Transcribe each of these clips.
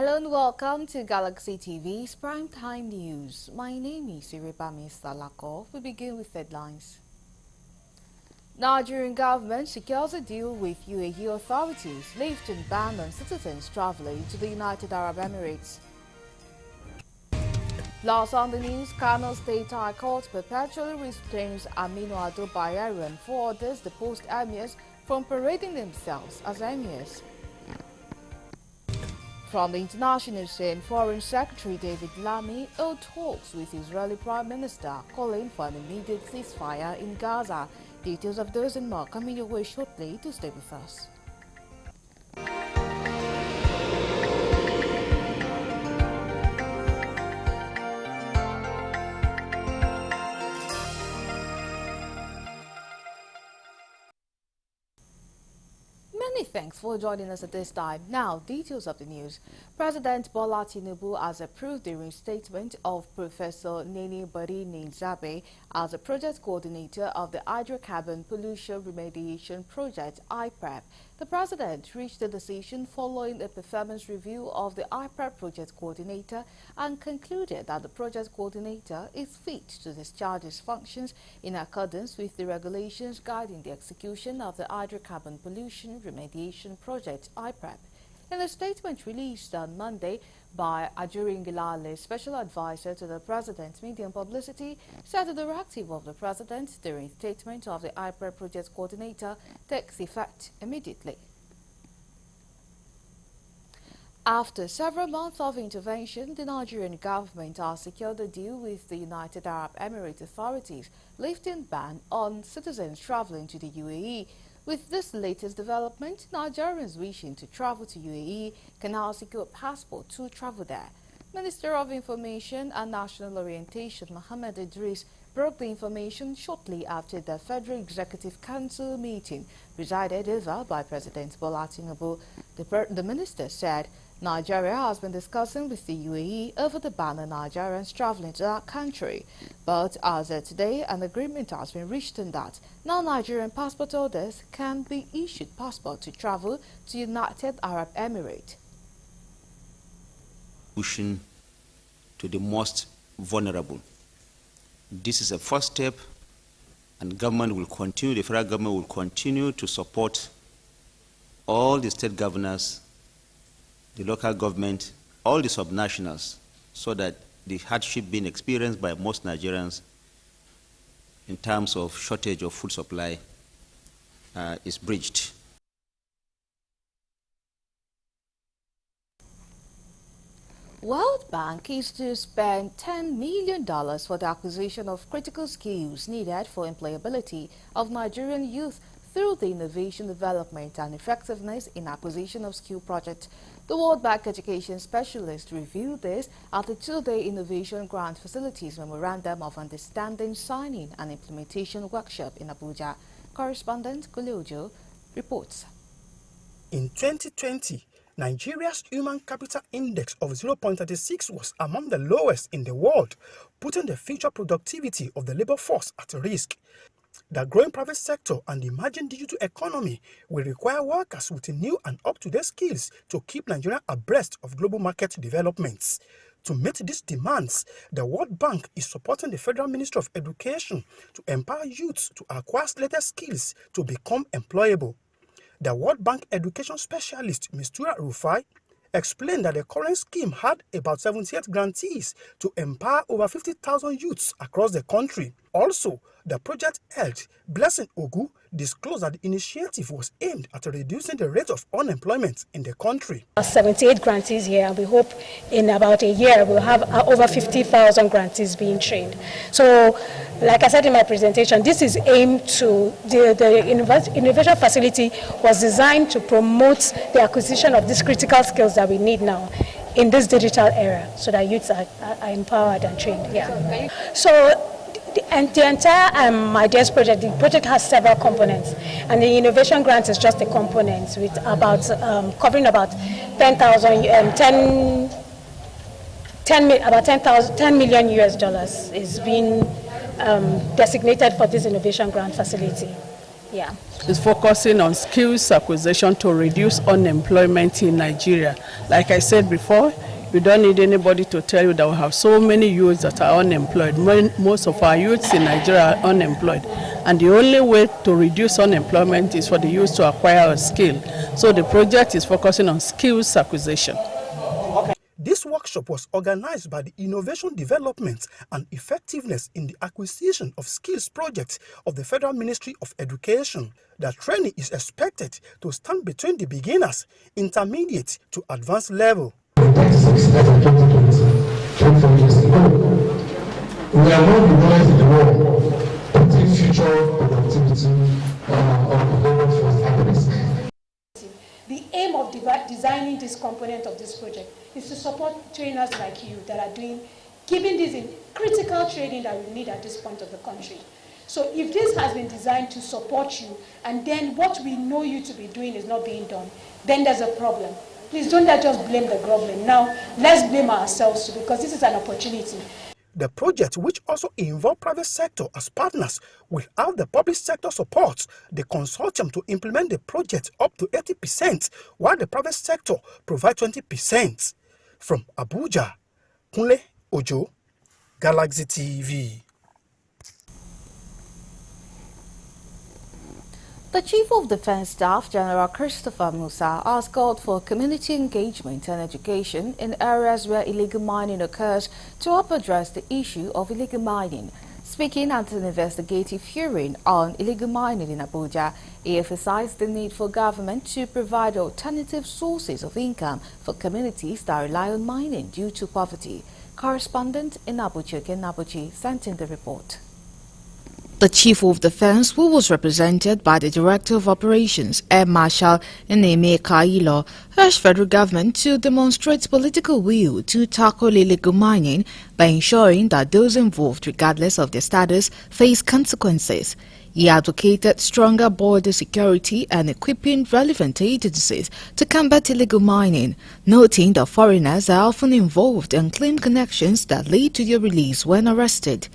Hello and welcome to Galaxy TV's Primetime News. My name is Iribami Salako. We begin with headlines. Nigerian government secures a deal with UAE authorities, lifting ban on citizens traveling to the United Arab Emirates. Plus on the news, Kano State High Court perpetually restrains Aminu Ado Bayero and 4 others, the post-emirs, from parading themselves as emirs. From the international scene, Foreign Secretary David Lammy held talks with Israeli Prime Minister, calling for an immediate ceasefire in Gaza. Details of those and more coming your way shortly. To stay with us. Many thanks for joining us at this time. Now, details of the news. President Bola Tinubu has approved the reinstatement of Professor Nene Bari-Nzabe as a project coordinator of the Hydrocarbon Pollution Remediation Project, IPREP. The president reached a decision following a performance review of the IPREP project coordinator and concluded that the project coordinator is fit to discharge his functions in accordance with the regulations guiding the execution of the Hydrocarbon Pollution Remediation Project, IPREP. In a statement released on Monday by Ajuri Ngilale, Special Advisor to the President's Media and Publicity, said the directive of the President, the reinstatement of the IPREP project coordinator, takes effect immediately. After several months of intervention, the Nigerian government has secured a deal with the United Arab Emirates authorities, lifting ban on citizens traveling to the UAE. With this latest development, Nigerians wishing to travel to UAE can now secure a passport to travel there. Minister of Information and National Orientation Mohammed Idris broke the information shortly after the Federal Executive Council meeting presided over by President Bola Tinubu. The minister said Nigeria has been discussing with the UAE over the ban on Nigerians traveling to that country. But as of today, an agreement has been reached on that. Now Nigerian passport holders can be issued passport to travel to United Arab Emirates. Pushing to the most vulnerable. This is a first step, and government will continue, the federal government will continue to support all the state governors, the local government, all the subnationals, so that the hardship being experienced by most Nigerians in terms of shortage of food supply is bridged. World Bank is to spend $10 million for the acquisition of critical skills needed for employability of Nigerian youth through the innovation, development and effectiveness in acquisition of skill project. The World Bank Education Specialist reviewed this at the 2-day Innovation Grant Facilities Memorandum of Understanding Signing and Implementation Workshop in Abuja. Correspondent Kuliojo reports. In 2020, Nigeria's Human Capital Index of 0.36 was among the lowest in the world, putting the future productivity of the labor force at risk. The growing private sector and the emerging digital economy will require workers with new and up-to-date skills to keep Nigeria abreast of global market developments. To meet these demands, the World Bank is supporting the Federal Ministry of Education to empower youths to acquire latest skills to become employable. The World Bank Education Specialist, Mistura Rufai, explained that the current scheme had about 78 grantees to empower over 50,000 youths across the country. Also, the project head, Blessing Ogu, disclosed that the initiative was aimed at reducing the rate of unemployment in the country. 78 grantees here, and we hope in about a year we'll have over 50,000 grantees being trained. So, like I said in my presentation, this is aimed to, the innovation facility was designed to promote the acquisition of these critical skills that we need now in this digital era, so that youths are empowered and trained. Yeah. So, the entire IDEAS project, the project has several components, and the innovation grant is just a component with about covering about 10 million US dollars is being designated for this innovation grant facility. Yeah. Is focusing on skills acquisition to reduce unemployment in Nigeria. Like I said before, you don't need anybody to tell you that we have so many youths that are unemployed. Most of our youths in Nigeria are unemployed. And the only way to reduce unemployment is for the youth to acquire a skill. So the project is focusing on skills acquisition. This workshop was organized by the Innovation Development and Effectiveness in the Acquisition of Skills project of the Federal Ministry of Education. The training is expected to stand between the beginners, intermediate to advanced level. We are not the ones in the world putting future productivity of the labor force at risk. The aim of designing this component of this project is to support trainers like you that are giving this critical training that we need at this point of the country. So if this has been designed to support you, and then what we know you to be doing is not being done, then there's a problem. Please don't just blame the government. Now, let's blame ourselves too, because this is an opportunity. The project, which also involved private sector as partners, will have the public sector support the consortium to implement the project up to 80%, while the private sector provide 20%. From Abuja, Kunle Ojo, Galaxy TV. The Chief of Defense Staff, General Christopher Musa, has called for community engagement and education in areas where illegal mining occurs to help address the issue of illegal mining. Speaking at an investigative hearing on illegal mining in Abuja, he emphasized the need for government to provide alternative sources of income for communities that rely on mining due to poverty. Correspondent in Abuja, Ken Abuchi, sent in the report. The Chief of Defense, who was represented by the Director of Operations, Air Marshal Eneme Kailo, urged federal government to demonstrate political will to tackle illegal mining by ensuring that those involved, regardless of their status, face consequences. He advocated stronger border security and equipping relevant agencies to combat illegal mining, noting that foreigners are often involved and claim connections that lead to their release when arrested.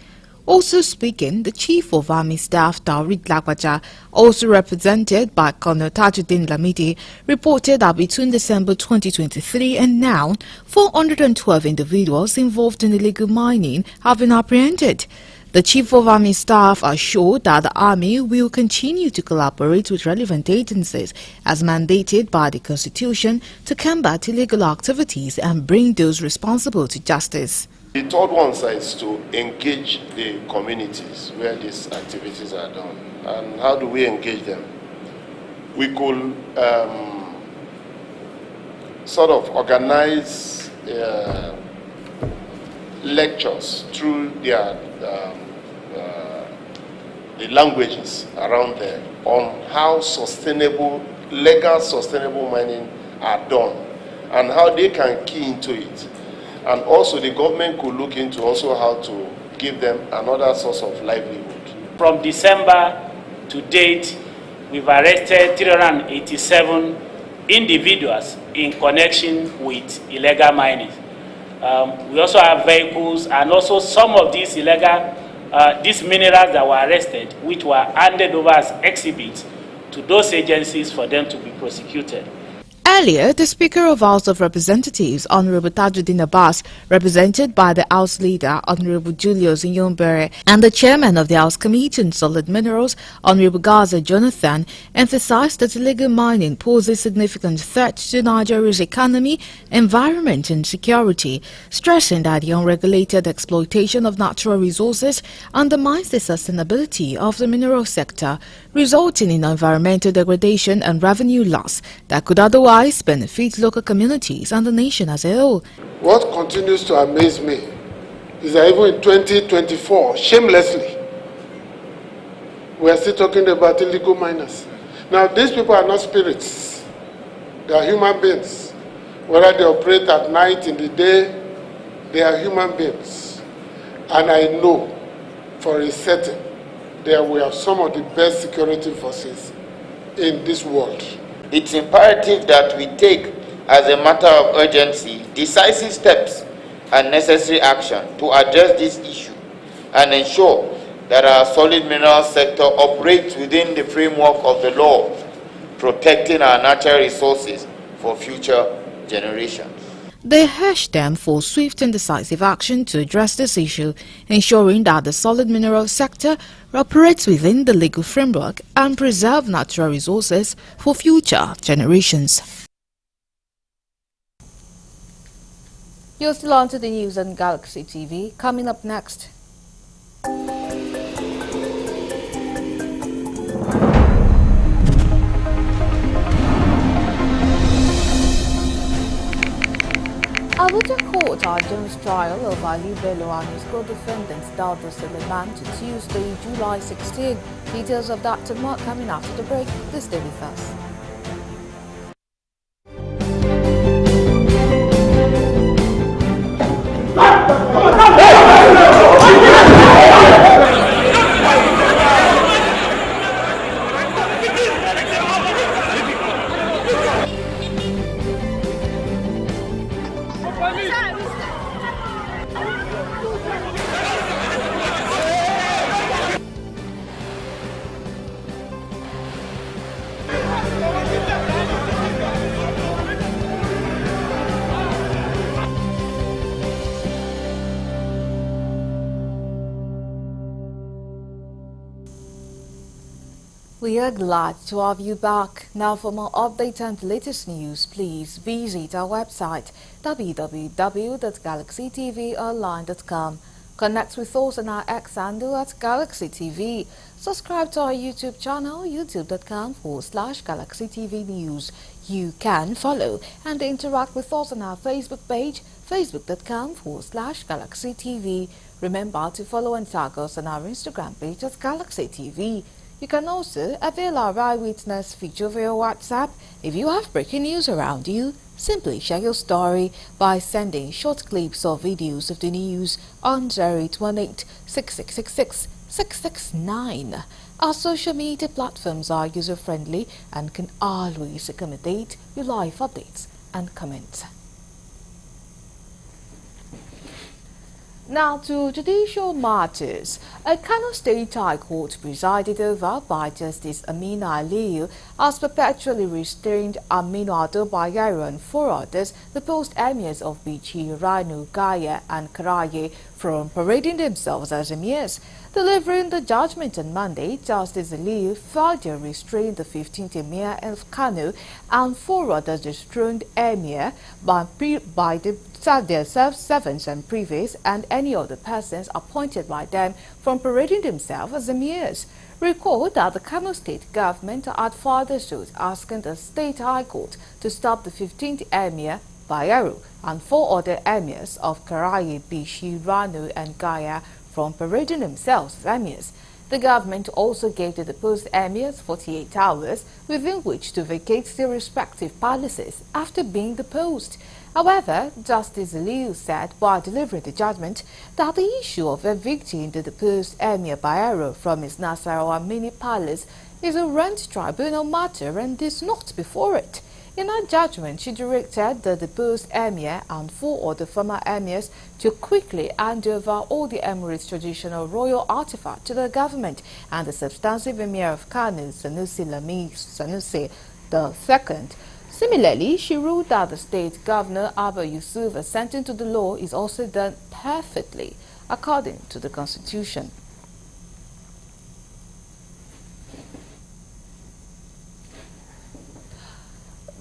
Also speaking, the Chief of Army Staff, Taurid Lagbaja, also represented by Colonel Tajuddin Lamidi, reported that between December 2023 and now, 412 individuals involved in illegal mining have been apprehended. The Chief of Army Staff assured that the Army will continue to collaborate with relevant agencies as mandated by the Constitution to combat illegal activities and bring those responsible to justice. The third one is to engage the communities where these activities are done. And how do we engage them? We could sort of organize lectures through their the languages around there on how legal sustainable mining are done and how they can key into it. And also the government could look into also how to give them another source of livelihood. From December to date, we've arrested 387 individuals in connection with illegal mining. We also have vehicles and also some of these these minerals that were arrested, which were handed over as exhibits to those agencies for them to be prosecuted. Earlier, the Speaker of House of Representatives, Honorable Tajuddin Abbas, represented by the House Leader, Honorable Julius Nyombere, and the Chairman of the House Committee on Solid Minerals, Honorable Gaza Jonathan, emphasized that illegal mining poses significant threat to Nigeria's economy, environment and security, stressing that the unregulated exploitation of natural resources undermines the sustainability of the mineral sector, resulting in environmental degradation and revenue loss that could otherwise benefit local communities and the nation as a whole. What continues to amaze me is that even in 2024, shamelessly, we are still talking about illegal miners. Now, these people are not spirits. They are human beings. Whether they operate at night, in the day, they are human beings. And I know for a certain that we have some of the best security forces in this world. It's imperative that we take, as a matter of urgency, decisive steps and necessary action to address this issue and ensure that our solid mineral sector operates within the framework of the law, protecting our natural resources for future generations. They urged them for swift and decisive action to address this issue, ensuring that the solid mineral sector operates within the legal framework and preserve natural resources for future generations. You're still on to the news on Galaxy TV. Coming up next. Abuja Court adjourns trial of Ali Bello and his co-defendants Dauda Suleiman to Tuesday, July 16. Details of that tomorrow coming after the break. Please stay with us. We are glad to have you back. Now for more updates and latest news, please visit our website www.galaxytvonline.com. Connect with us on our X handle at Galaxy TV. Subscribe to our YouTube channel, youtube.com/Galaxy TV News. You can follow and interact with us on our Facebook page, facebook.com/Galaxy TV. Remember to follow and tag us on our Instagram page at Galaxy TV. You can also avail our Eyewitness feature via WhatsApp. If you have breaking news around you, simply share your story by sending short clips or videos of the news on 0818-6666-669. Our social media platforms are user-friendly and can always accommodate your live updates and comments. Now to judicial matters. A Kano State High Court presided over by Justice Amina Aliyu has perpetually restrained Aminu Ado Bayero and 4 others, the post-emirs of Bichi, Rano, Gaya and Karaye, from parading themselves as emirs. Delivering the judgment on Monday, Justice Aliyu further restrained the 15th emir of Kano and 4 others dethroned emir by their servants and privies and any other persons appointed by them from parading themselves as emirs. Recall that the Kano State government had further sued asking the State High Court to stop the 15th emir, Bayero, and 4 other emirs of Karaye, Bichi, Rano and Gaya from parading themselves as emirs. The government also gave the deposed emirs 48 hours within which to vacate their respective palaces after being deposed. However, Justice Aliyu said while delivering the judgment that the issue of evicting the deposed Emir Bayero from his Nasarawa mini palace is a rent tribunal matter and is not before it. In her judgment, she directed the deposed Emir and 4 other former Emirs to quickly hand over all the Emirates' traditional royal artifacts to the government and the substantive Emir of Kano, Sanusi Lami Sanusi II. Similarly, she ruled that the state governor, Abba Yusuf, assenting to the law is also done perfectly according to the constitution.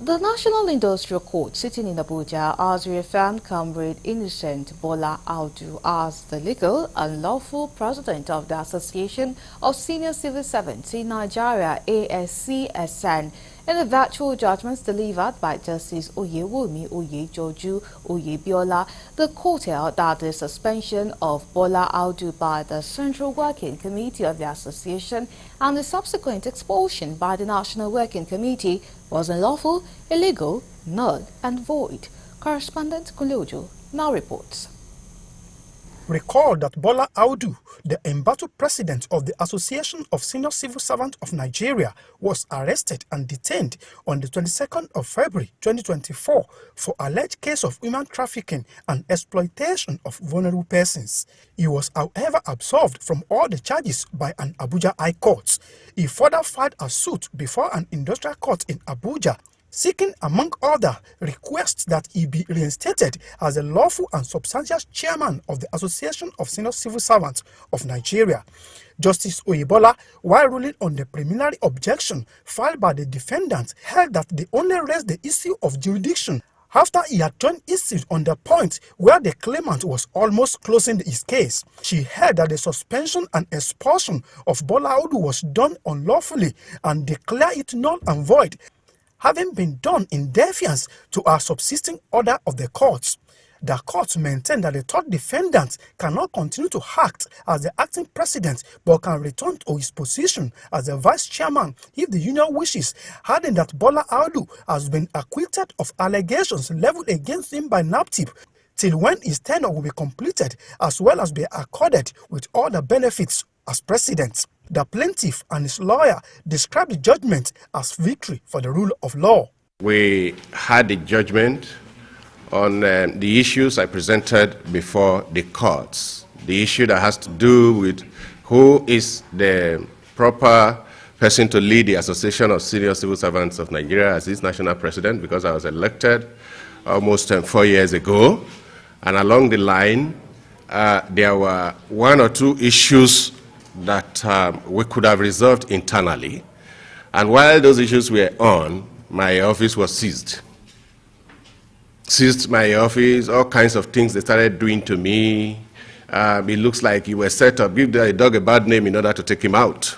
The National Industrial Court sitting in Abuja has reaffirmed Comrade Innocent Bola Audu as the legal and lawful president of the Association of Senior Civil Servants in Nigeria, ASCSN. In the virtual judgments delivered by Justice Oyewumi Oyejoju Oyebiola, the court held that the suspension of Bola Audu by the Central Working Committee of the Association and the subsequent expulsion by the National Working Committee was unlawful, illegal, null and void. Correspondent Kulojo now reports. Recall that Bola Audu, the embattled president of the Association of Senior Civil Servants of Nigeria, was arrested and detained on the 22nd of February 2024 for alleged case of human trafficking and exploitation of vulnerable persons. He was, however, absolved from all the charges by an Abuja High Court. He further filed a suit before an industrial court in Abuja, seeking, among other, requests that he be reinstated as a lawful and substantial chairman of the Association of Senior Civil Servants of Nigeria. Justice Oyebola, while ruling on the preliminary objection filed by the defendant, held that they only raised the issue of jurisdiction after he had joined issue on the point where the claimant was almost closing his case. She held that the suspension and expulsion of Bola Audu was done unlawfully and declared it null and void, having been done in defiance to our subsisting order of the courts. The court maintained that the third defendant cannot continue to act as the acting president but can return to his position as the vice chairman if the union wishes, adding that Bola Audu has been acquitted of allegations leveled against him by NAPTIP till when his tenure will be completed, as well as be accorded with all the benefits as president. The plaintiff and his lawyer described the judgment as victory for the rule of law. We had a judgment on the issues I presented before the courts. The issue that has to do with who is the proper person to lead the Association of Senior Civil Servants of Nigeria as its national president, because I was elected almost 4 years ago. And along the line, there were one or two issues that we could have resolved internally. And while those issues were on, my office was seized. Seized my office, all kinds of things they started doing to me. It looks like you were set up, give the dog a bad name in order to take him out.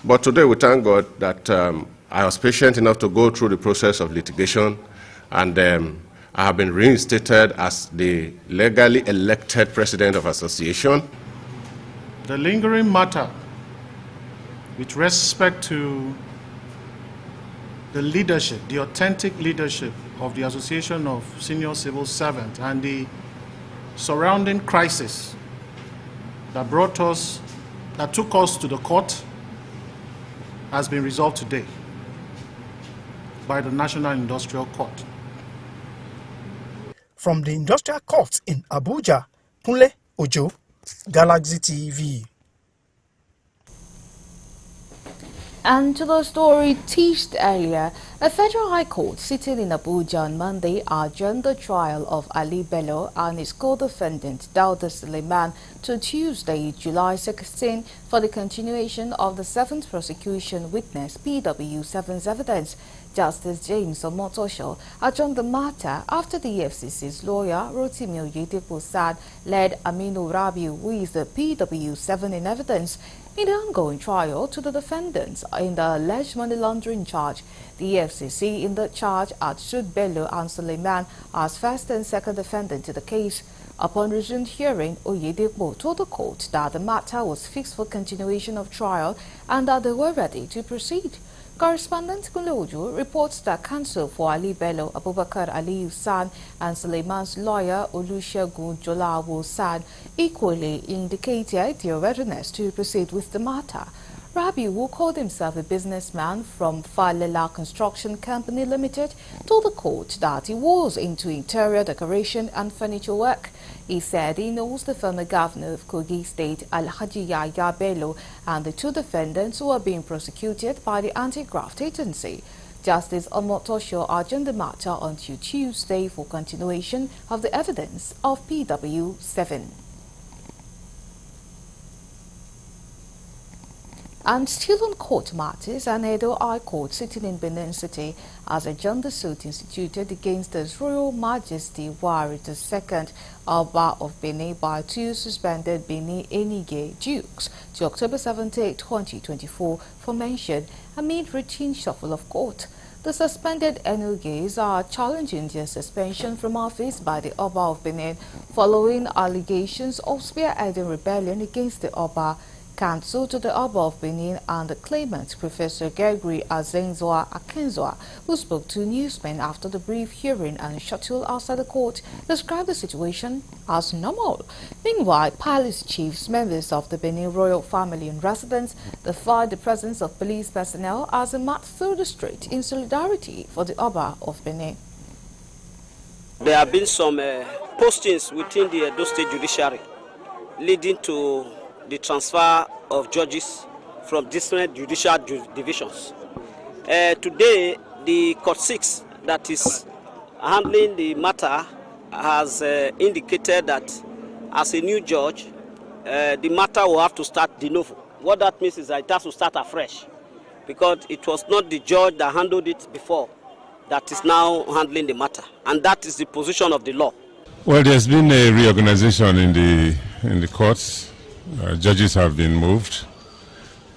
But today we thank God that I was patient enough to go through the process of litigation, and I have been reinstated as the legally elected president of association. The lingering matter with respect to the leadership, the authentic leadership of the Association of Senior Civil Servants and the surrounding crisis that took us to the court has been resolved today by the National Industrial Court. From the Industrial Court in Abuja, Kunle Ojo, Galaxy TV. And to the story teased earlier, a federal high court sitting in Abuja on Monday adjourned the trial of Ali Bello and his co-defendant Dauda Suleiman to Tuesday, July 16, for the continuation of the 7th prosecution witness PW7's evidence. Justice James Omotosho adjourned the matter after the FCC's lawyer Rotimi Oyedepo led Aminu Rabiu, who is the PW7 in evidence, in the ongoing trial to the defendants in the alleged money laundering charge. The FCC in the charge had sued Bello and Suleiman as first and second defendant to the case. Upon resumed hearing, Oyedepo told the court that the matter was fixed for continuation of trial and that they were ready to proceed. Correspondent Kunle Ojo reports that counsel for Ali Bello, Abubakar Aliyu San, and Suleiman's lawyer Olusegun Jolawo San equally indicated their readiness to proceed with the matter. Rabi, who called himself a businessman from Falela Construction Company Limited, told the court that he was into interior decoration and furniture work. He said he knows the former governor of Kogi State, Alhaji Yahya Bello, and the two defendants who are being prosecuted by the anti-graft agency. Justice Omotosho adjourned the matter until Tuesday for continuation of the evidence of PW7. And still on court matters, an Edo High Court sitting in Benin City has adjourned the suit instituted against His Royal Majesty Wari II, Oba of Benin, by two suspended Benin Enige Dukes to October 17, 2024 for mention amid routine shuffle of court. The suspended Enuges are challenging their suspension from office by the Oba of Benin following allegations of spearheading rebellion against the Oba cancelled to the Oba of Benin and the claimant, Professor Gregory Azenzwa Akenzwa, who spoke to newsmen after the brief hearing and shuttle outside the court, described the situation as normal. Meanwhile, palace chiefs, members of the Benin royal family and residents defied the presence of police personnel as they marched through the street in solidarity for the Oba of Benin. There have been some postings within the Edo State Judiciary leading to the transfer of judges from different judicial divisions. Today, the Court 6 that is handling the matter has indicated that as a new judge, the matter will have to start de novo. What that means is that it has to start afresh, because it was not the judge that handled it before that is now handling the matter, and that is the position of the law. Well, there's been a reorganization in the courts. Judges have been moved,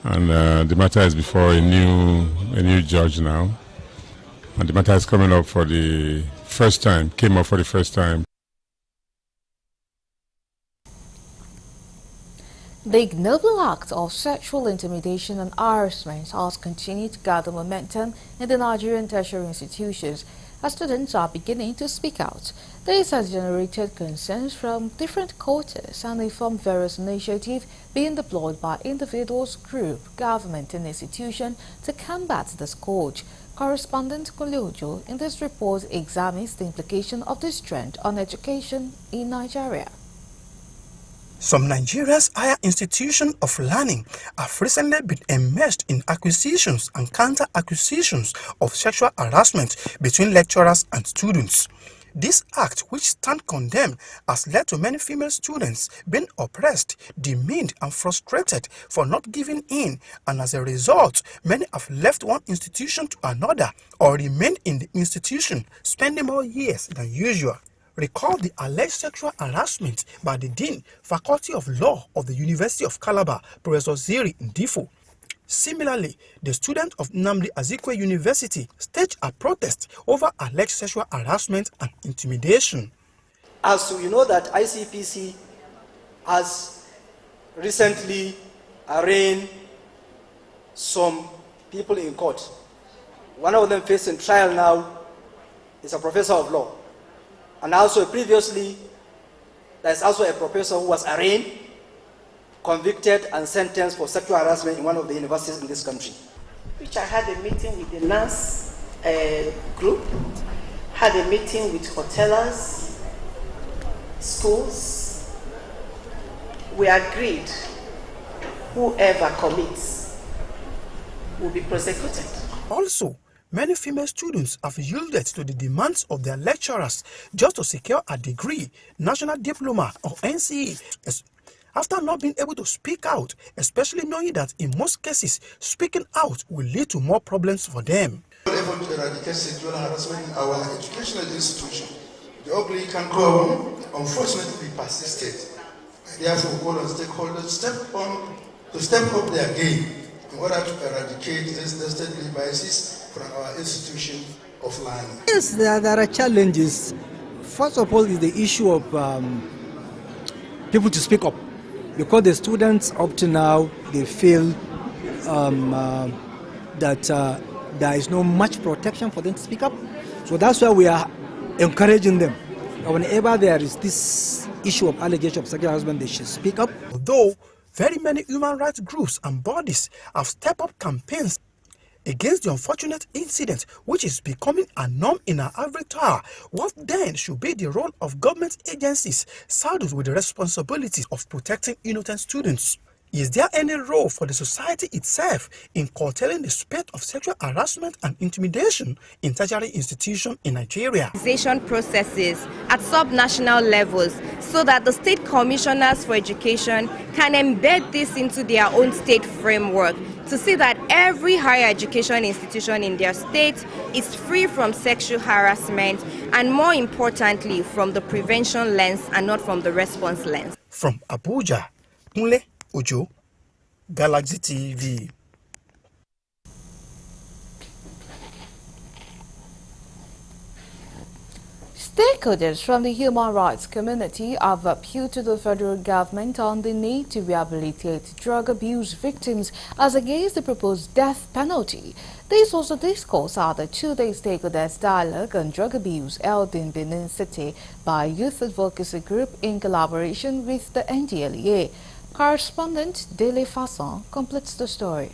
and the matter is before a new judge now, and the matter is coming up for the first time. Came up for the first time. The ignoble act of sexual intimidation and harassment has continued to gather momentum in the Nigerian tertiary institutions as students are beginning to speak out. This has generated concerns from different quarters and informed various initiatives being deployed by individuals, group, government and institution to combat the scourge. Correspondent Koliojo in this report examines the implication of this trend on education in Nigeria. Some Nigeria's higher institutions of learning have recently been immersed in accusations and counter-accusations of sexual harassment between lecturers and students. This act, which stands condemned, has led to many female students being oppressed, demeaned and frustrated for not giving in, and as a result, many have left one institution to another or remained in the institution, spending more years than usual. Recall the alleged sexual harassment by the Dean, Faculty of Law of the University of Calabar, Professor Ziri Ndifo. Similarly, the students of Nnamdi Azikiwe University staged a protest over alleged sexual harassment and intimidation. As we know that ICPC has recently arraigned some people in court. One of them facing trial now is a professor of law. And also previously, there's also a professor who was arraigned, convicted and sentenced for sexual harassment in one of the universities in this country. Which I had a meeting with the nurse group, had a meeting with hotelers, schools. We agreed whoever commits will be prosecuted. Also, many female students have yielded to the demands of their lecturers just to secure a degree, national diploma or NCE, after not being able to speak out, especially knowing that in most cases, speaking out will lead to more problems for them. We are able to eradicate sexual harassment in our educational institution. The ugly can grow, unfortunately, persisted. Therefore, call on stakeholders to step up their game in order to eradicate these devastating biases from our institution of learning. Yes, there are challenges. First of all is the issue of people to speak up, because the students up to now, they feel that there is no much protection for them to speak up. So that's why we are encouraging them. Whenever there is this issue of allegation of sexual harassment, they should speak up. Although very many human rights groups and bodies have stepped up campaigns against the unfortunate incident, which is becoming a norm in our every tower, what then should be the role of government agencies saddled with the responsibility of protecting innocent students? Is there any role for the society itself in curtailing the spate of sexual harassment and intimidation in tertiary institutions in Nigeria? Processes at sub-national levels so that the state commissioners for education can embed this into their own state framework to see that every higher education institution in their state is free from sexual harassment and, more importantly, from the prevention lens and not from the response lens. From Abuja, Nle Ojo, Galaxy TV. Stakeholders from the human rights community have appealed to the federal government on the need to rehabilitate drug abuse victims as against the proposed death penalty. This was a discourse at the two-day stakeholders dialogue on drug abuse held in Benin City by Youth Advocacy Group in collaboration with the NDLEA. Correspondent Dele Fasson completes the story.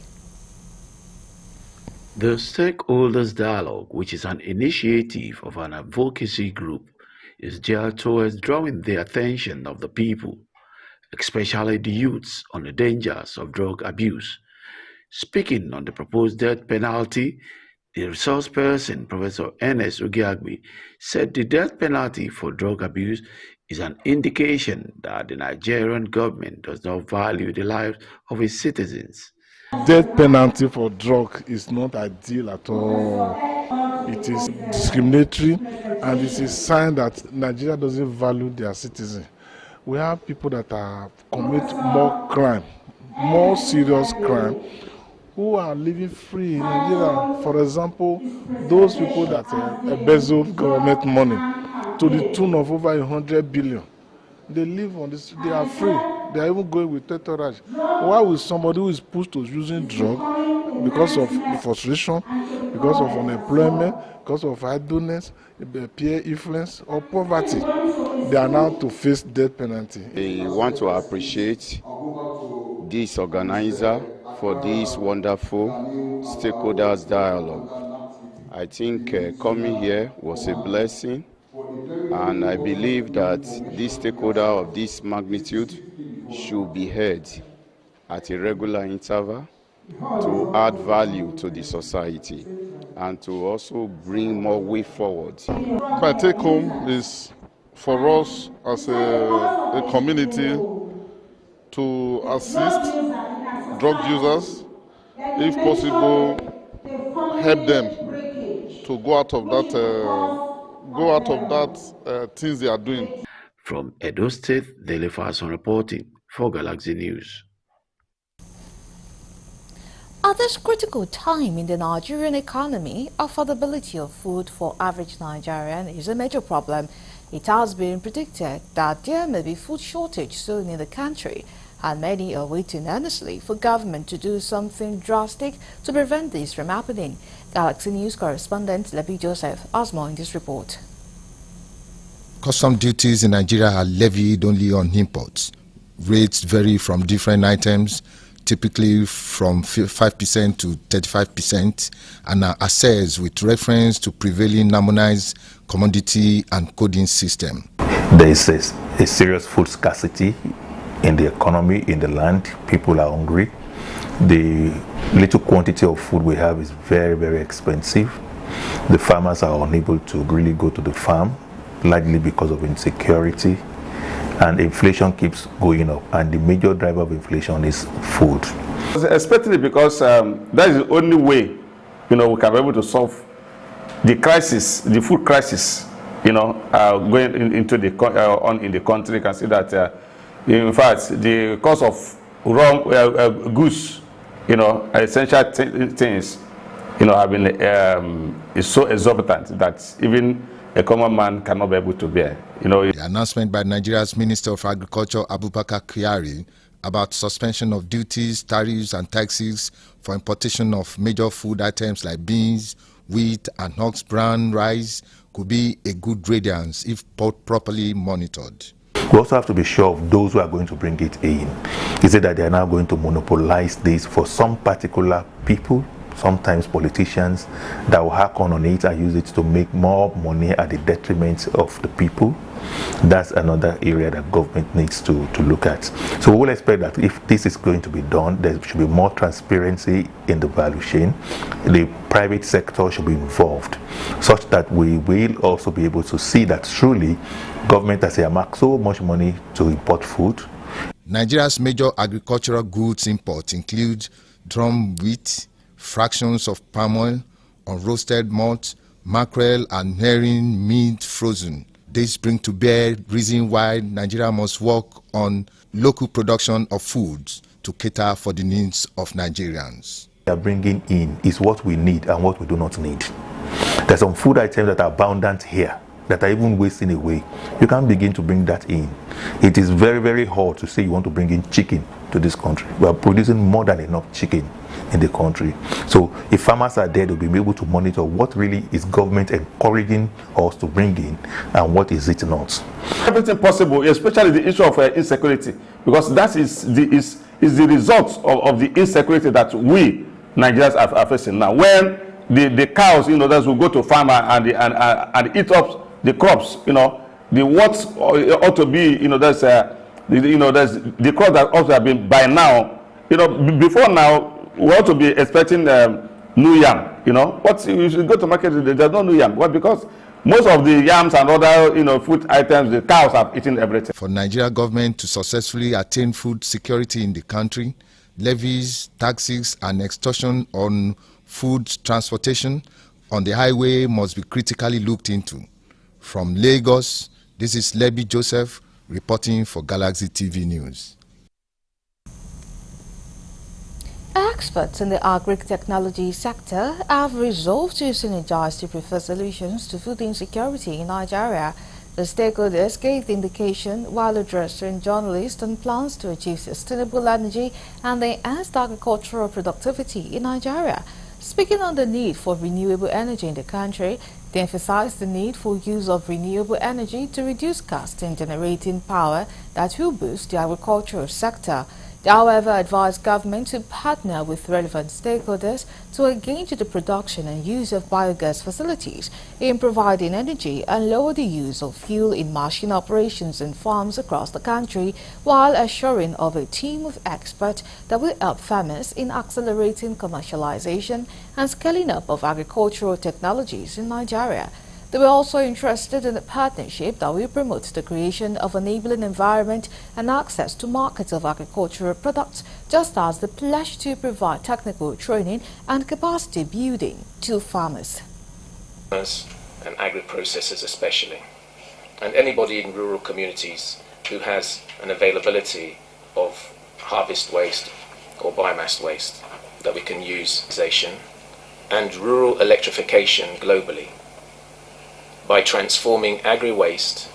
The Stakeholders Dialogue, which is an initiative of an advocacy group, is geared towards drawing the attention of the people, especially the youths, on the dangers of drug abuse. Speaking on the proposed death penalty, the resource person, Professor Ernest Ogiagbi, said the death penalty for drug abuse is an indication that the Nigerian government does not value the lives of its citizens. Death penalty for drug is not ideal at all. It is discriminatory, and it's a sign that Nigeria doesn't value their citizens. We have people that commit more crime, more serious crime, who are living free in Nigeria. For example, those people that embezzle government money to the tune of over 100 billion. They live on this, they are free. They are even going with tetorage. Why would somebody who is pushed to using drugs because of frustration, because of unemployment, because of idleness, peer influence, or poverty, they are now to face death penalty? I want to appreciate this organizer for this wonderful stakeholders dialogue. I think coming here was a blessing. And I believe that this stakeholder of this magnitude should be heard at a regular interval to add value to the society and to also bring more way forward. My take home is for us as a community to assist drug users, if possible, help them to go out of that things they are doing. From Edo State, Dele Fasson reporting for Galaxy News. At this critical time in the Nigerian economy, affordability of food for average Nigerian is a major problem. It has been predicted that there may be food shortage soon in the country, and many are waiting earnestly for government to do something drastic to prevent this from happening. Galaxy News correspondent Lebi Joseph has more in this report. Custom duties in Nigeria are levied only on imports. Rates vary from different items, typically from 5% to 35%, and are assessed with reference to prevailing harmonized commodity and coding system. There is a serious food scarcity in the economy, in the land. People are hungry. The little quantity of food we have is very, very expensive. The farmers are unable to really go to the farm, largely because of insecurity, and inflation keeps going up, and the major driver of inflation is food. Especially because that is the only way, we can be able to solve the crisis, the food crisis, going into the in the country. You can see that, in fact, the cost of raw goods, essential things, have been is so exorbitant that even a common man cannot be able to bear. The announcement by Nigeria's Minister of Agriculture, Abubakar Kyari, about suspension of duties, tariffs, and taxes for importation of major food items like beans, wheat, and Hogs brown rice could be a good radiance if properly monitored. We also have to be sure of those who are going to bring it in. Is it that they are now going to monopolize this for some particular people, sometimes politicians, that will hack on it and use it to make more money at the detriment of the people? That's another area that government needs to look at. So we will expect that if this is going to be done, there should be more transparency in the value chain. The private sector should be involved, such that we will also be able to see that truly government has earmarked so much money to import food. Nigeria's major agricultural goods imports include drum wheat, fractions of palm oil, unroasted malt, mackerel, and herring meat frozen. This brings to bear reason why Nigeria must work on local production of foods to cater for the needs of Nigerians. They are bringing in is what we need and what we do not need. There's some food items that are abundant here that are even wasting away. You can't begin to bring that in. It is very, very hard to say you want to bring in chicken to this country. We are producing more than enough chicken in the country. So if farmers are there, they'll be able to monitor what really is government encouraging us to bring in and what is it not. Everything possible, especially the issue of insecurity, because that is the result of the insecurity that we Nigerians are facing now. When the cows, that will go to farmer and eat up the crops, the what ought to be, there's the crop that ought to have been by now, before now, we ought to be expecting new yam, what you should go to market, there's no new yam. What? Because most of the yams and other, food items, the cows have eaten everything. For Nigeria government to successfully attain food security in the country, levies, taxes, and extortion on food transportation on the highway must be critically looked into. From Lagos, this is Lebi Joseph reporting for Galaxy TV News. Experts in the agri-technology sector have resolved to synergize to prefer solutions to food insecurity in Nigeria. The stakeholders gave the indication while addressing journalists on plans to achieve sustainable energy and the enhanced agricultural productivity in Nigeria. Speaking on the need for renewable energy in the country, they emphasized the need for use of renewable energy to reduce costs in generating power that will boost the agricultural sector. They, however, advised government to partner with relevant stakeholders to engage in the production and use of biogas facilities in providing energy and lower the use of fuel in machine operations in farms across the country, while assuring of a team of experts that will help farmers in accelerating commercialization and scaling up of agricultural technologies in Nigeria. They were also interested in a partnership that will promote the creation of an enabling environment and access to markets of agricultural products, just as they pledge to provide technical training and capacity building to farmers. And agri-processors especially, and anybody in rural communities who has an availability of harvest waste or biomass waste that we can use, and rural electrification globally, by transforming agri-waste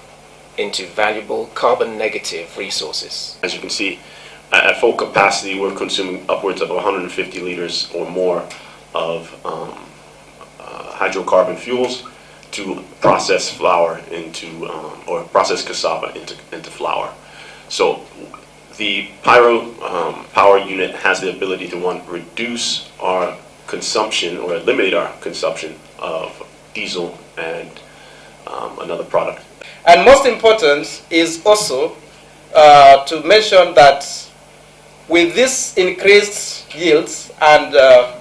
into valuable carbon-negative resources. As you can see, at full capacity, we're consuming upwards of 150 liters or more of hydrocarbon fuels to process flour into, or process cassava into flour. So the Pyro power unit has the ability to, one, reduce our consumption or eliminate our consumption of diesel and another product. And most important is also to mention that with this increased yields and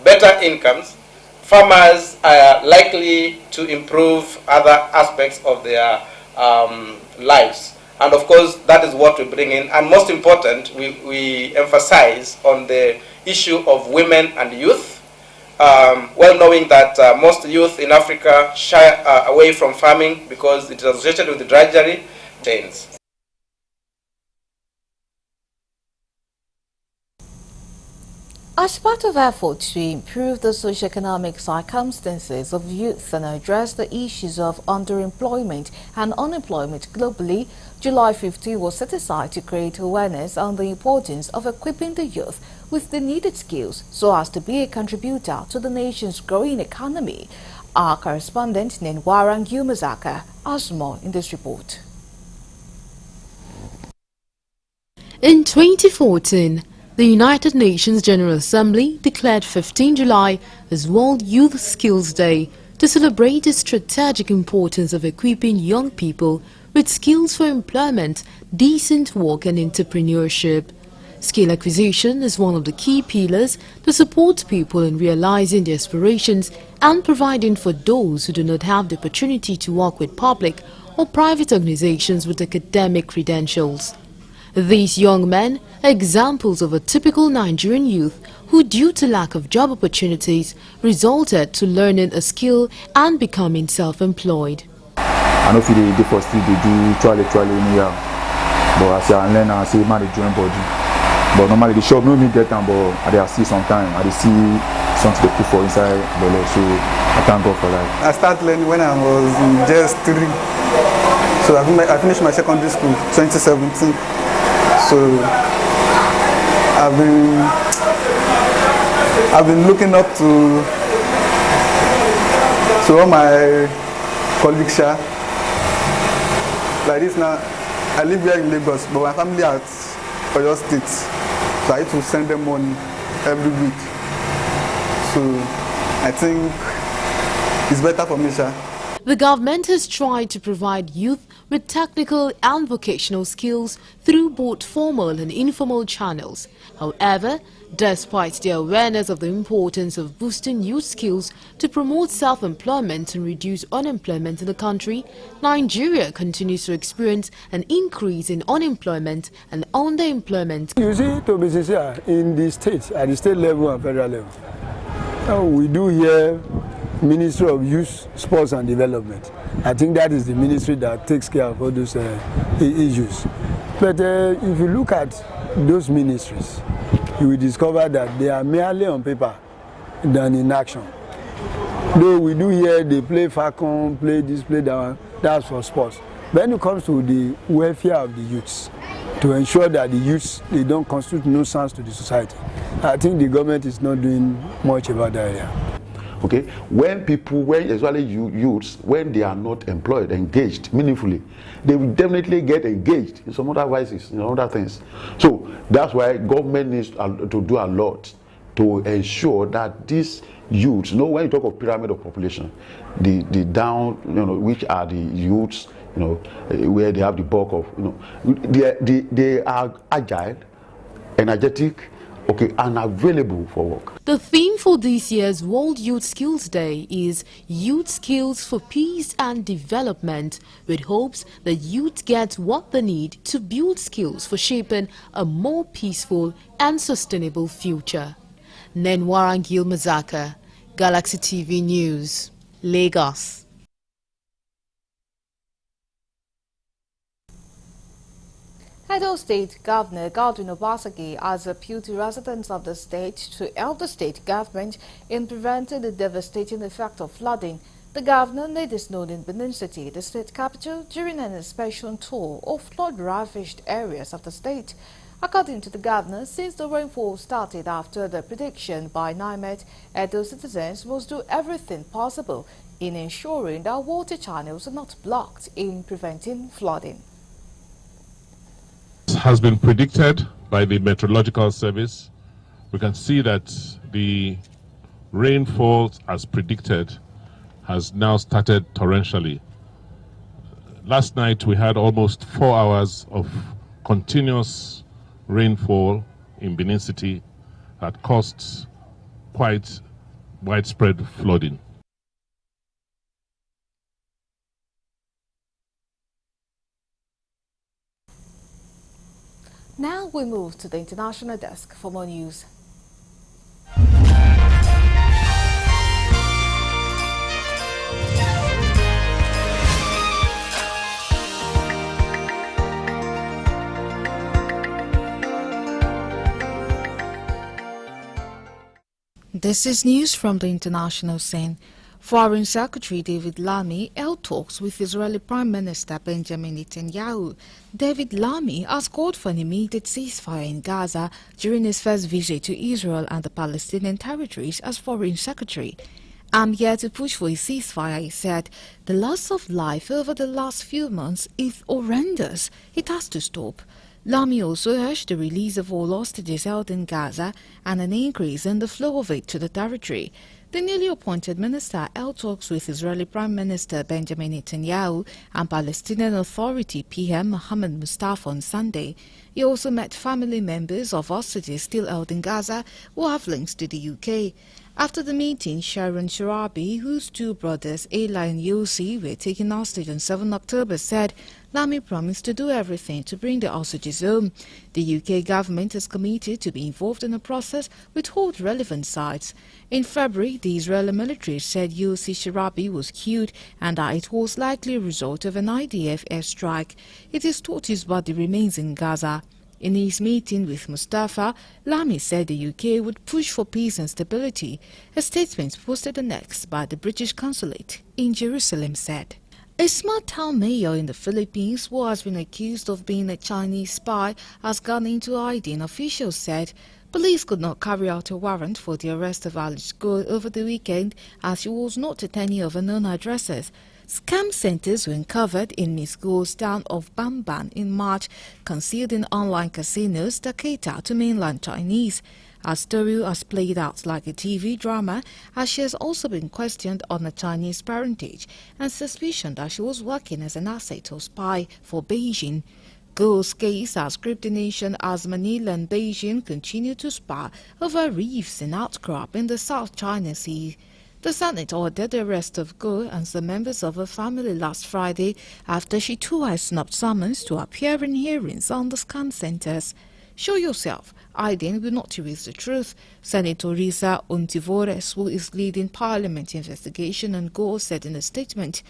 better incomes, farmers are likely to improve other aspects of their lives. And of course, that is what we bring in. And most important, we emphasize on the issue of women and youth, well knowing that most youth in Africa shy away from farming because it is associated with the drudgery chains. As part of efforts to improve the socioeconomic circumstances of youth and address the issues of underemployment and unemployment globally, July 15 was set aside to create awareness on the importance of equipping the youth with the needed skills so as to be a contributor to the nation's growing economy. Our correspondent Nenwarang Yumazaka has more in this report. In 2014, the United Nations General Assembly declared 15 July as World Youth Skills Day to celebrate the strategic importance of equipping young people with skills for employment, decent work and entrepreneurship. Skill acquisition is one of the key pillars to support people in realizing their aspirations and providing for those who do not have the opportunity to work with public or private organizations with academic credentials. These young men are examples of a typical Nigerian youth who, due to lack of job opportunities, resulted to learning a skill and becoming self-employed. I know if they for street, they do actually anyhow. But I say I learn and say man they join body. But normally the shop no me get them, but I see sometimes I see something they put for inside belle. So I thank God for that. I started learning when I was in JS3. So I finished my secondary school 2017. So I've been looking up to all my colleagues. Like this now, I live here in Lagos, but my family at Oyo State. So I need to send them money every week. So I think it's better for me, sir. The government has tried to provide youth with technical and vocational skills through both formal and informal channels. However, despite the awareness of the importance of boosting youth skills to promote self-employment and reduce unemployment in the country, Nigeria continues to experience an increase in unemployment and underemployment. You see, to be sincere, in the states, at the state level and federal level, we do hear Ministry of Youth, Sports and Development. I think that is the ministry that takes care of all those issues. But if you look at those ministries, you will discover that they are merely on paper than in action. Though we do hear they play Falcon, play this, play that, that's for sports. But when it comes to the welfare of the youths, to ensure that the youths, they don't constitute nuisance to the society, I think the government is not doing much about that area. Okay, when especially youths, when they are not employed, engaged meaningfully, they will definitely get engaged in some other vices, other things. So that's why government needs to do a lot to ensure that these youths, when you talk of pyramid of population, the down, which are the youths, where they have the bulk of, they are agile, energetic, okay, and available for work. The theme for this year's World Youth Skills Day is Youth Skills for Peace and Development, with hopes that youth get what they need to build skills for shaping a more peaceful and sustainable future. Nenwarangil Mazaka, Galaxy TV News, Lagos. Edo State Governor Godwin Obaseki has appealed to residents of the state to help the state government in preventing the devastating effect of flooding. The governor made this known in Benin City, the state capital, during an inspection tour of flood-ravaged areas of the state. According to the governor, since the rainfall started after the prediction by NIMET, Edo citizens must do everything possible in ensuring that water channels are not blocked in preventing flooding. Has been predicted by the Meteorological Service. We can see that the rainfall, as predicted, has now started torrentially. Last night we had almost 4 hours of continuous rainfall in Benin City that caused quite widespread flooding. Now we move to the international desk for more news. This is news from the international scene. Foreign Secretary David Lammy held talks with Israeli Prime Minister Benjamin Netanyahu. David Lammy has called for an immediate ceasefire in Gaza during his first visit to Israel and the Palestinian territories as Foreign Secretary. "I'm here to push for a ceasefire," he said. "The loss of life over the last few months is horrendous. It has to stop." Lammy also urged the release of all hostages held in Gaza and an increase in the flow of aid to the territory. The newly appointed minister held talks with Israeli Prime Minister Benjamin Netanyahu and Palestinian Authority PM Mohammed Mustafa on Sunday. He also met family members of hostages still held in Gaza who have links to the UK. After the meeting, Sharon Sharabi, whose two brothers, Ela and Yossi, were taken hostage on 7 October, said Lammy promised to do everything to bring the hostages home. The UK government is committed to be involved in the process with all relevant sides. In February, the Israeli military said Yossi Sharabi was killed and that it was likely a result of an IDF airstrike. It is thought his body remains in Gaza. In his meeting with Mustafa, Lamy said the UK would push for peace and stability. A statement posted on X by the British Consulate in Jerusalem said. A small town mayor in the Philippines who has been accused of being a Chinese spy has gone into hiding, officials said. Police could not carry out a warrant for the arrest of Alice Goh over the weekend as she was not at any of her known addresses. Scam centers were uncovered in Miss Goh's town of Bamban in March, concealed in online casinos that cater to mainland Chinese. Her story has played out like a TV drama, as she has also been questioned on her Chinese parentage and suspicion that she was working as an asset or spy for Beijing. Goh's case has gripped the nation as Manila and Beijing continue to spar over reefs and outcrop in the South China Sea. The Senate ordered the arrest of Goh and some members of her family last Friday after she twice snubbed summons to appear in hearings on the scam centers. Show yourself. Hiding will not erase the truth. Senator Risa Ontivores, who is leading Parliament investigation on Goh, said in a statement.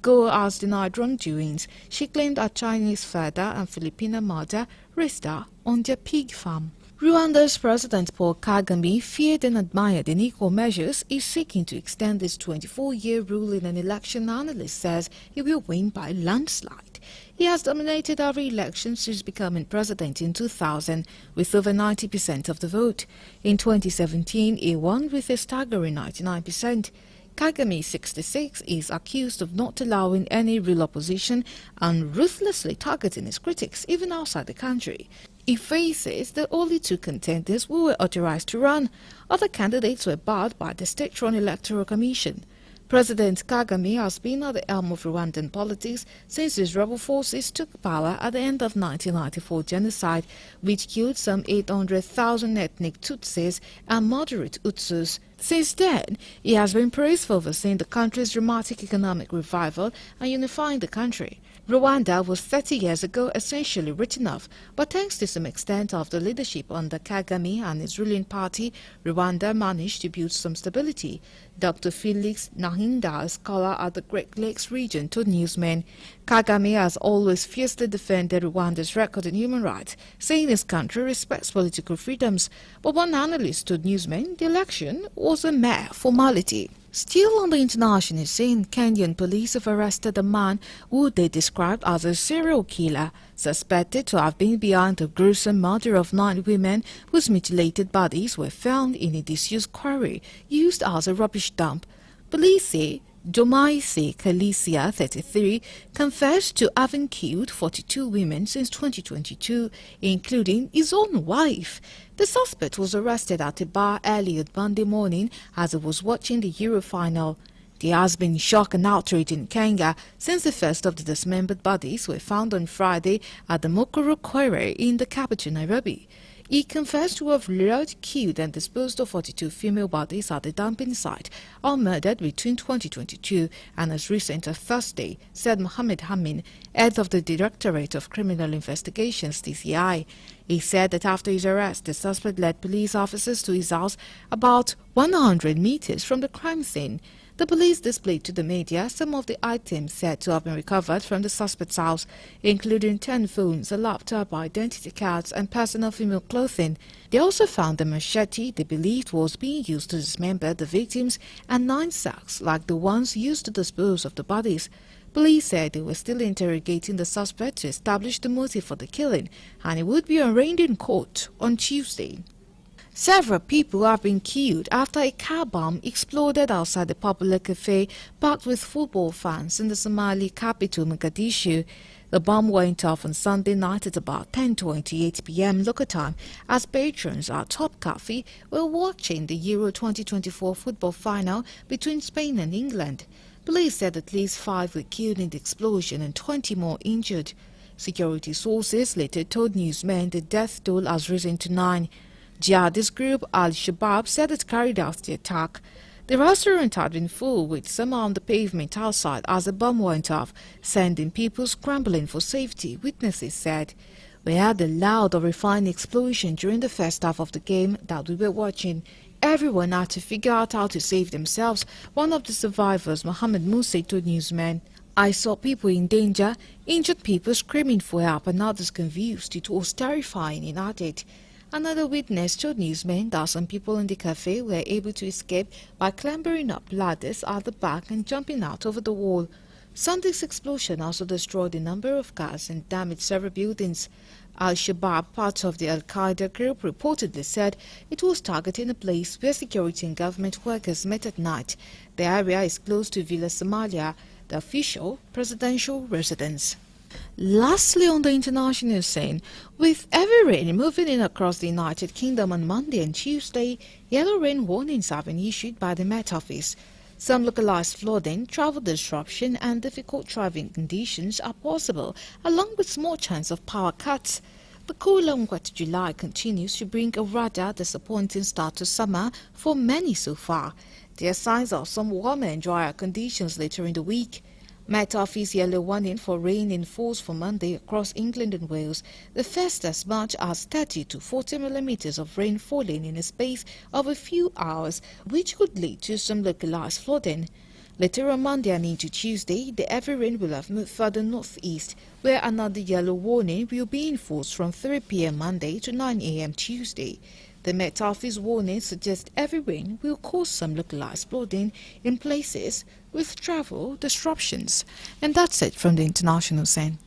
Goh has denied wrongdoings. She claimed her Chinese father and Filipino mother raised her on their pig farm. Rwanda's President Paul Kagame, feared and admired in equal measures, is seeking to extend his 24-year rule in an election analyst says he will win by landslide. He has dominated every election since becoming president in 2000 with over 90% of the vote. In 2017, he won with a staggering 99%. Kagame, 66, is accused of not allowing any real opposition and ruthlessly targeting his critics, even outside the country. He faces the only two contenders who were authorized to run. Other candidates were barred by the state-run Electoral Commission. President Kagame has been at the helm of Rwandan politics since his rebel forces took power at the end of 1994 genocide, which killed some 800,000 ethnic Tutsis and moderate Hutus. Since then, he has been praised for overseeing the country's dramatic economic revival and unifying the country. Rwanda was 30 years ago essentially written off, but thanks to some extent of the leadership under Kagame and his ruling party, Rwanda managed to build some stability. Dr. Felix Nahinda, a scholar at the Great Lakes region, told newsmen, Kagame has always fiercely defended Rwanda's record in human rights, saying his country respects political freedoms. But one analyst told newsmen the election was a mere formality. Still on the international scene, Kenyan police have arrested a man who they described as a serial killer, suspected to have been behind the gruesome murder of 9 women whose mutilated bodies were found in a disused quarry used as a rubbish dump. Police say Domaise Kalisia, 33, confessed to having killed 42 women since 2022, including his own wife. The suspect was arrested at a bar early on Monday morning as he was watching the Euro final. There has been shock and outrage in Kenya since the first of the dismembered bodies were found on Friday at the Mokoro Quarry in the capital Nairobi. He confessed to have lured, killed and disposed of 42 female bodies at the dumping site, all murdered between 2022 and as recent as Thursday, said Mohammed Hamin, head of the Directorate of Criminal Investigations, DCI. He said that after his arrest, the suspect led police officers to his house about 100 meters from the crime scene. The police displayed to the media some of the items said to have been recovered from the suspect's house, including 10 phones, a laptop, identity cards and personal female clothing. They also found a machete they believed was being used to dismember the victims and 9 sacks like the ones used to dispose of the bodies. Police said they were still interrogating the suspect to establish the motive for the killing, and he would be arraigned in court on Tuesday. Several people have been killed after a car bomb exploded outside the popular cafe packed with football fans in the Somali capital Mogadishu. The bomb went off on Sunday night at about 10:28 p.m. local time as patrons at Top Cafe were watching the Euro 2024 football final between Spain and England. Police said at least 5 were killed in the explosion and 20 more injured. Security sources later told newsmen the death toll has risen to 9. Jihadist group Al-Shabaab said it carried out the attack. The restaurant had been full with some on the pavement outside as the bomb went off, sending people scrambling for safety, witnesses said. We had a loud, horrifying explosion during the first half of the game that we were watching. Everyone had to figure out how to save themselves, one of the survivors, Mohammed Musa, told newsmen. I saw people in danger, injured people screaming for help and others confused. It was terrifying, he added. Another witness told newsmen that some people in the cafe were able to escape by clambering up ladders at the back and jumping out over the wall. Sunday's explosion also destroyed a number of cars and damaged several buildings. Al-Shabaab, part of the Al-Qaeda group, reportedly said it was targeting a place where security and government workers met at night. The area is close to Villa Somalia, the official presidential residence. Lastly, on the international scene, with heavy rain moving in across the United Kingdom on Monday and Tuesday, yellow rain warnings have been issued by the Met Office. Some localized flooding, travel disruption and difficult driving conditions are possible, along with small chance of power cuts. The cool and wet July continues to bring a rather disappointing start to summer for many so far. There are signs of some warmer and drier conditions later in the week. Met Office yellow warning for rain in force for Monday across England and Wales, the first as much as 30 to 40 millimeters of rain falling in a space of a few hours, which could lead to some localized flooding. Later on Monday and into Tuesday, the heavy rain will have moved further northeast, where another yellow warning will be in force from 3 p.m. Monday to 9 a.m. Tuesday. The Met Office warning suggests heavy rain will cause some localized flooding in places with travel disruptions. And that's it from the international scene.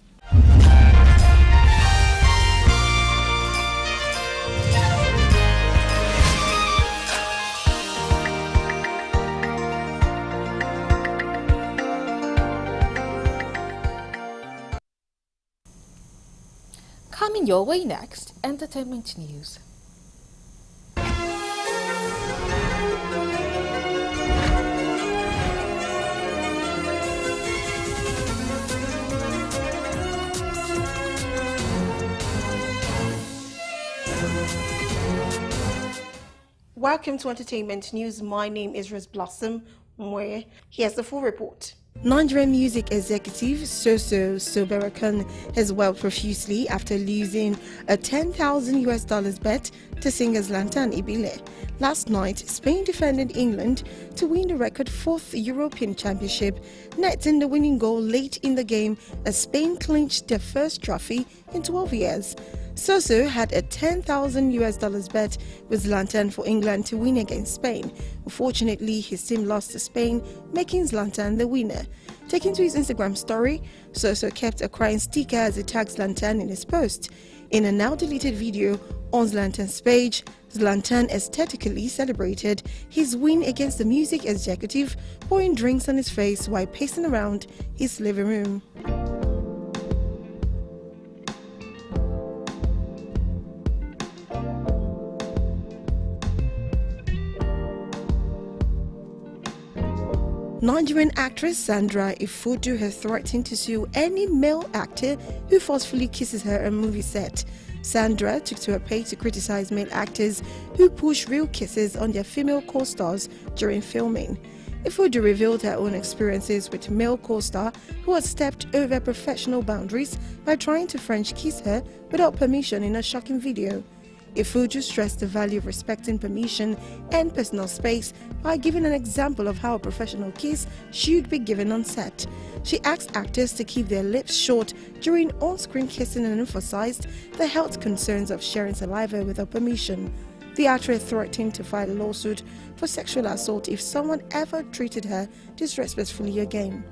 Coming your way next, entertainment news. Welcome to Entertainment News. My name is Rose Blossom Mwe. Here's the full report. Nigerian music executive Soso Soberakan has wept profusely after losing a $10,000 bet to singer Zlatan Ibile. Last night, Spain defended England to win the record 4th European Championship, netting the winning goal late in the game as Spain clinched their first trophy in 12 years. Soso had a $10,000 bet with Zlatan for England to win against Spain. Unfortunately, his team lost to Spain, making Zlatan the winner. Taking to his Instagram story, Soso kept a crying sticker as he tagged Zlatan in his post. In a now deleted video on Zlatan's page, Zlatan aesthetically celebrated his win against the music executive, pouring drinks on his face while pacing around his living room. Nigerian actress Sandra Ifodu has threatened to sue any male actor who forcefully kisses her on a movie set. Sandra took to her page to criticize male actors who push real kisses on their female co-stars during filming. Ifodu revealed her own experiences with male co-star who had stepped over professional boundaries by trying to French kiss her without permission in a shocking video. Ifodu stressed the value of respecting permission and personal space by giving an example of how a professional kiss should be given on set. She asked actors to keep their lips short during on-screen kissing and emphasized the health concerns of sharing saliva without permission. The actress threatened to file a lawsuit for sexual assault if someone ever treated her disrespectfully again.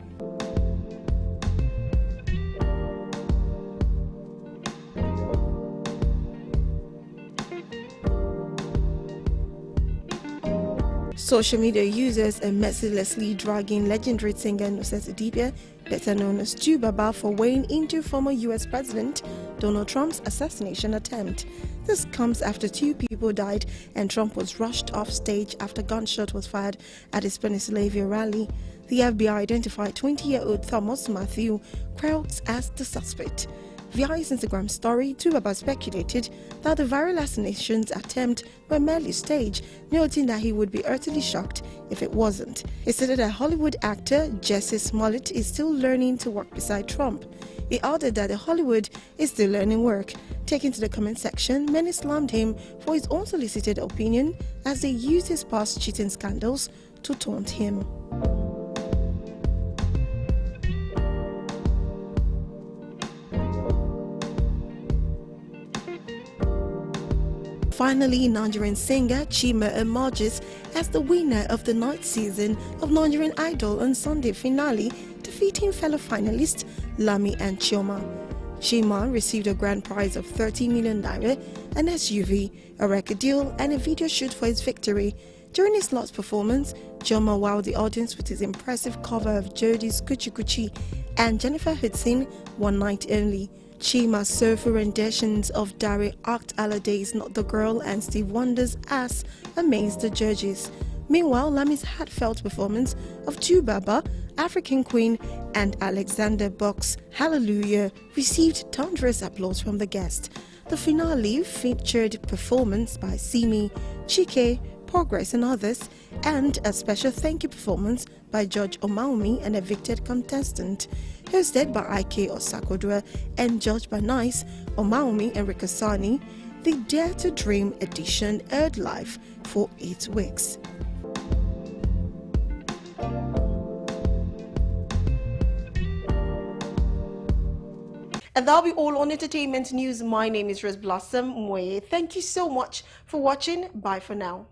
Social media users are mercilessly dragging legendary singer Nonsense Idibia, better known as Stu Baba, for weighing into former US President Donald Trump's assassination attempt. This comes after 2 people died and Trump was rushed off stage after a gunshot was fired at his Pennsylvania rally. The FBI identified 20-year-old Thomas Matthew Krauts as the suspect. Via his Instagram story, Stu Baba speculated that the viral assassination attempt were merely staged, noting that he would be utterly shocked if it wasn't. He stated that Hollywood actor Jesse Smollett is still learning to work beside Trump. He added that Hollywood is still learning work. Taken to the comment section, many slammed him for his unsolicited opinion as they used his past cheating scandals to taunt him. Finally, Nigerian singer Chima emerges as the winner of the 9th season of Nigerian Idol on Sunday finale, defeating fellow finalists Lami and Chioma. Chima received a grand prize of 30 million naira, an SUV, a record deal, and a video shoot for his victory. During his last performance, Chioma wowed the audience with his impressive cover of Jodi's Kuchi Kuchi and Jennifer Hudson, One Night Only. Chima's soulful renditions of Dari Act Aladay's Not the Girl and Steve Wonder's Ass amazed the judges. Meanwhile, Lami's heartfelt performance of Tubaba, African Queen, and Alexander Box's Hallelujah received thunderous applause from the guests. The finale featured performance by Simi, Chike, Progress and others, and a special thank you performance by Judge Omaumi, an evicted contestant. Hosted by Ike Osakodwa and judged by Nice, Omaumi and Rikasani, the Dare to Dream edition aired live for 8 weeks. And that'll be all on entertainment news. My name is Rose Blossom Mwe. Thank you so much for watching. Bye for now.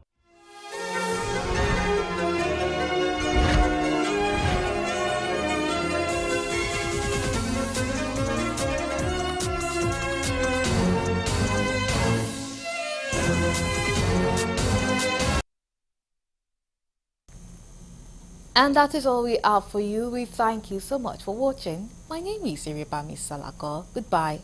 And that is all we have for you. We thank you so much for watching. My name is Iribami Salako. Goodbye.